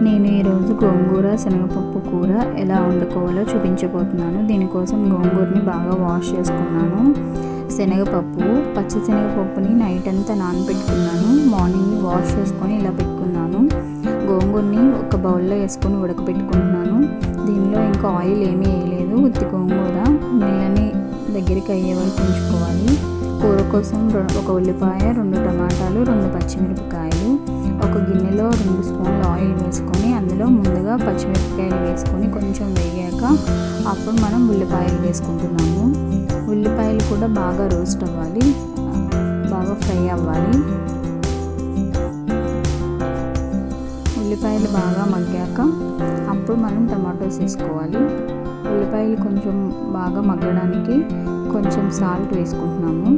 నేను ఈరోజు గోంగూర శనగపప్పు కూర ఎలా వండుకోవాలో చూపించబోతున్నాను. దీనికోసం గోంగూరని బాగా వాష్ చేసుకున్నాను. పచ్చి శనగపప్పుని నైట్ అంతా నానబెట్టుకున్నాను. మార్నింగ్ వాష్ చేసుకొని ఇలా పెట్టుకున్నాను. గోంగూరని ఒక బౌల్లో వేసుకొని ఉడకబెట్టుకుంటున్నాను. దీనిలో ఇంకా ఆయిల్ ఏమీ వేయలేదు. ఉత్తి గోంగూర నీళ్ళని దగ్గరికి అయ్యే వరకు ఉంచుకోవాలి. కూర కోసం ఒక ఉల్లిపాయ, 2 టమాటాలు, 2 పచ్చిమిరపకాయలు, ఒక గిన్నెలో 2 స్పూన్ల ఆయిల్ వేసుకొని అందులో ముందుగా పచ్చిమిరపకాయలు వేసుకొని కొంచెం వేగాక అప్పుడు మనం ఉల్లిపాయలు వేసుకుంటున్నాము. ఉల్లిపాయలు కూడా బాగా రోస్ట్ అవ్వాలి, బాగా ఫ్రై అవ్వాలి. ఉల్లిపాయలు బాగా మగ్గాక అప్పుడు మనం టమాటోస్ వేసుకోవాలి. ఉల్లిపాయలు కొంచెం బాగా మగ్గడానికి కొంచెం సాల్ట్ వేసుకుంటున్నాము.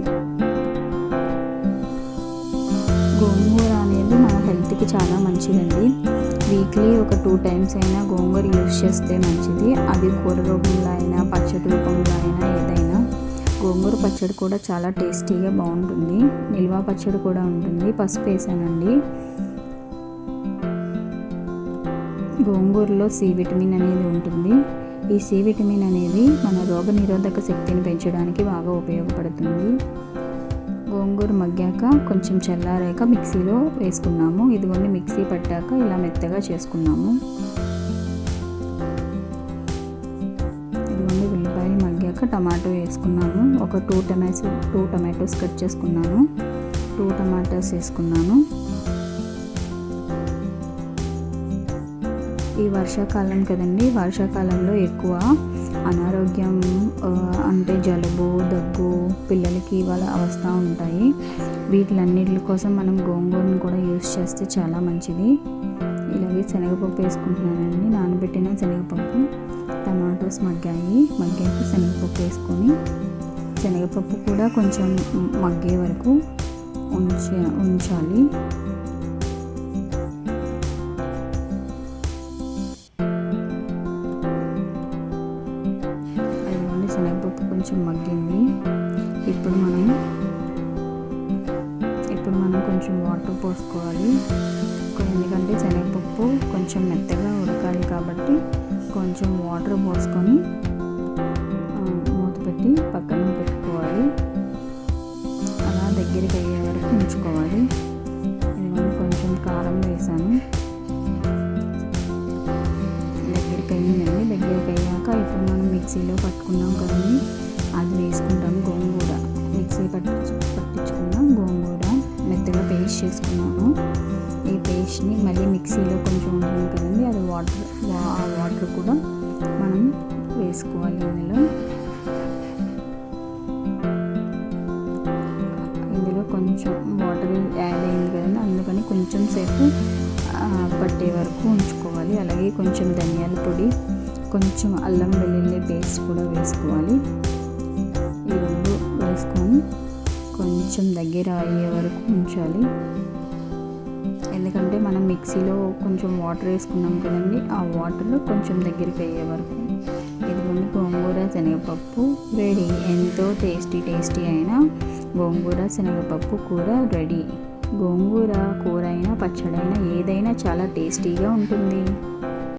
గోంగూర అనేది మన హెల్త్కి చాలా మంచిదండి. వీక్లీ ఒక 2 టైమ్స్ అయినా గోంగూర యూజ్ చేస్తే మంచిది. అది కూర రూపంలో అయినా పచ్చడి రూపంలో అయినా ఏదైనా. గోంగూర పచ్చడి కూడా చాలా టేస్టీగా బాగుంటుంది. నిల్వ పచ్చడి కూడా ఉంటుంది. పసుపు వేసానండి. గోంగూరలో సి విటమిన్ అనేది ఉంటుంది. ఈ సి విటమిన్ అనేది మన రోగనిరోధక శక్తిని పెంచడానికి బాగా ఉపయోగపడుతుంది. గోంగూర మగ్గాక కొంచెం చల్లారాక మిక్సీలో వేసుకున్నాము. ఇదిగోండి మిక్సీ పట్టాక ఇలా మెత్తగా చేసుకున్నాము. ఇదిగోండి ఉల్లిపాయలు మగ్గాక టమాటో వేసుకున్నాము. ఒక 2 టమాటోస్ కట్ చేసుకున్నాను. 2 టమాటోస్ వేసుకున్నాను. ఈ వర్షాకాలం కదండి, వర్షాకాలంలో ఎక్కువ అనారోగ్యం అంటే జలుబు, దగ్గు పిల్లలకి ఇవాళ వస్తూ ఉంటాయి. వీటిలన్నిటి కోసం మనం గోంగూరను కూడా యూస్ చేస్తే చాలా మంచిది. ఇలాగే శనగపప్పు వేసుకుంటున్నానండి. నానబెట్టిన శనగపప్పు. టమాటోస్ మగ్గాక శనగపప్పు వేసుకొని శనగపప్పు కూడా కొంచెం మగ్గే వరకు ఉంచాలి. శనగపప్పు కొంచెం మగ్గింది. ఇప్పుడు మనం కొంచెం వాటర్ పోసుకోవాలి. ఎందుకంటే శనగపప్పు కొంచెం మెత్తగా ఉడకాలి కాబట్టి కొంచెం వాటర్ పోసుకొని మూత పెట్టి పక్కన పెట్టుకోవాలి. అలా దగ్గరికి అయ్యే వరకు ఉంచుకోవాలి. ఇదిగోండి కొంచెం కారం వేసాను. దగ్గరికి అయ్యాక ఇప్పుడు మనం మిక్సీలో పట్టుకున్నాం కదండి, అది వేసుకుంటాము. గోంగూర మిక్సీ పట్టించుకున్నాం. గోంగూర మెత్తగా పేస్ట్ చేసుకున్నాము. ఈ పేస్ట్ని మళ్ళీ మిక్సీలో కొంచెం ఉంటుంది కదండి, అది ఆ వాటర్ కూడా మనం వేసుకోవాలి. ఇందులో కొంచెం వాటర్ యాడ్ అయింది కదండి, అందుకని కొంచెం సేపు పట్టే వరకు ఉంచుకోవాలి. అలాగే కొంచెం ధనియాల పొడి, కొంచెం అల్లం వెల్లుల్లి పేస్ట్ కూడా వేసుకోవాలి. ఈ 2 వేసుకొని కొంచెం దగ్గర అయ్యే వరకు ఉంచాలి. ఎందుకంటే మనం మిక్సీలో కొంచెం వాటర్ వేసుకున్నాం కదండి, ఆ వాటర్ కొంచెం దగ్గరికి అయ్యే వరకు. ఇదిగోండి గోంగూర శనగపప్పు రెడీ. ఎంతో టేస్టీ అయిన గోంగూర శనగపప్పు కూర రెడీ. గోంగూర కూర అయినా పచ్చడైనా ఏదైనా చాలా టేస్టీగా ఉంటుంది.